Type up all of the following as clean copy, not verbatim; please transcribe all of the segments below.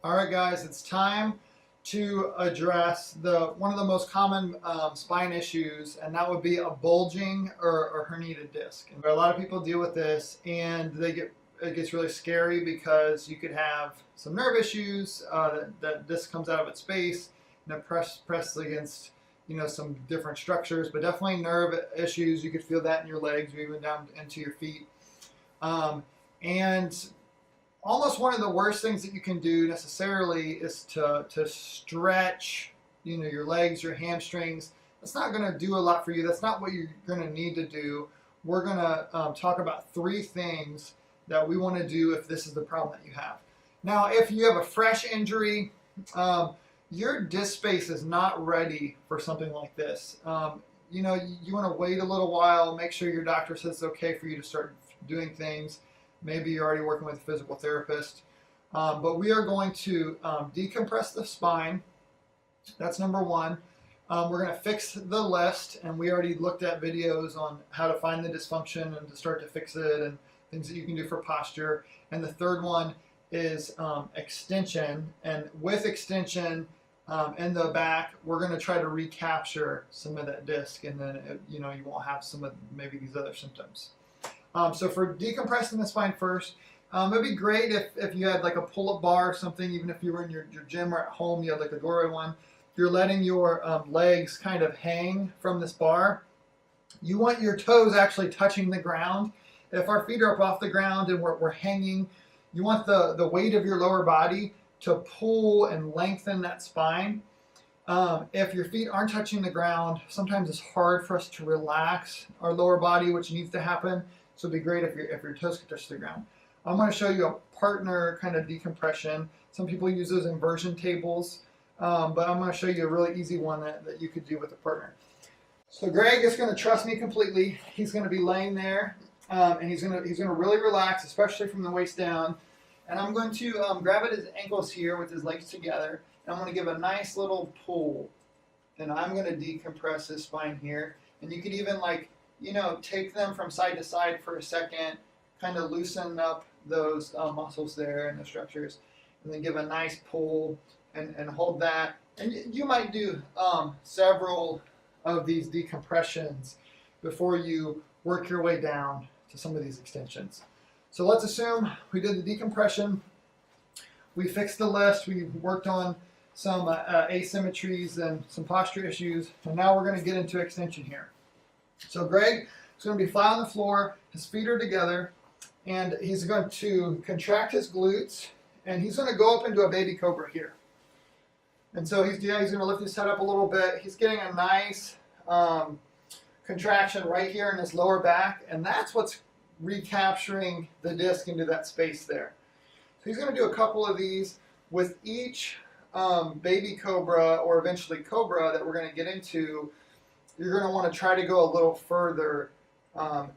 All right, guys, it's time to address one of the most common spine issues, and that would be a bulging or herniated disc. And a lot of people deal with this, and it gets really scary because you could have some nerve issues. That disc comes out of its space and it presses against some different structures, but definitely nerve issues. You could feel that in your legs or even down into your feet. And almost one of the worst things that you can do necessarily is to stretch, your legs, your hamstrings. That's not going to do a lot for you. That's not what you're going to need to do. We're going to talk about 3 things that we want to do if this is the problem that you have. Now, if you have a fresh injury, your disc space is not ready for something like this. You want to wait a little while, make sure your doctor says it's okay for you to start doing things. Maybe you're already working with a physical therapist. But we are going to decompress the spine. That's number 1. We're going to fix the list, and we already looked at videos on how to find the dysfunction and to start to fix it and things that you can do for posture. And the third one is extension. And with extension in the back, we're going to try to recapture some of that disc, and then you won't have some of maybe these other symptoms. So for decompressing the spine first, it'd be great if you had like a pull-up bar or something, even if you were in your gym or at home, you had like a doorway one. You're letting your legs kind of hang from this bar. You want your toes actually touching the ground. If our feet are up off the ground and we're hanging, you want the weight of your lower body to pull and lengthen that spine. If your feet aren't touching the ground, sometimes it's hard for us to relax our lower body, which needs to happen. So it'd be great if your toes could touch the ground. I'm going to show you a partner kind of decompression. Some people use those inversion tables, but I'm going to show you a really easy one that you could do with a partner. So Greg is going to trust me completely. He's going to be laying there, and he's going to really relax, especially from the waist down. And I'm going to grab at his ankles here with his legs together, and I'm going to give a nice little pull. And I'm going to decompress his spine here. And you could even take them from side to side for a second, kind of loosen up those muscles there and the structures, and then give a nice pull and hold that. And you might do several of these decompressions before you work your way down to some of these extensions. So let's assume we did the decompression, we fixed the list, we worked on some asymmetries and some posture issues, and now we're going to get into extension here. So Greg is going to be flat on the floor, his feet are together, and he's going to contract his glutes, and he's going to go up into a baby cobra here. And so he's going to lift his head up a little bit. He's getting a nice contraction right here in his lower back, and that's what's recapturing the disc into that space there. So he's going to do a couple of these with each baby cobra, or eventually cobra, that we're going to get into. You're going to want to try to go a little further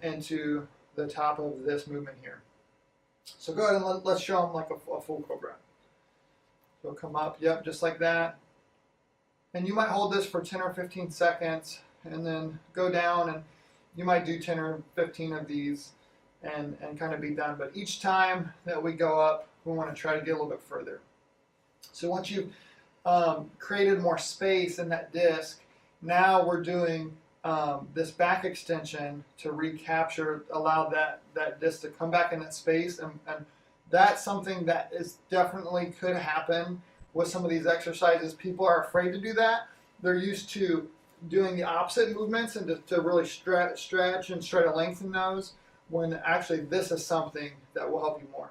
into the top of this movement here. So go ahead and let's show them like a full cobra. So come up, yep, just like that. And you might hold this for 10 or 15 seconds and then go down, and you might do 10 or 15 of these and kind of be done. But each time that we go up, we want to try to get a little bit further. So once you've created more space in that disc, now we're doing this back extension to recapture, allow that disc to come back in that space. And that's something that is definitely could happen with some of these exercises. People are afraid to do that. They're used to doing the opposite movements and to really stretch and try to lengthen those, when actually this is something that will help you more.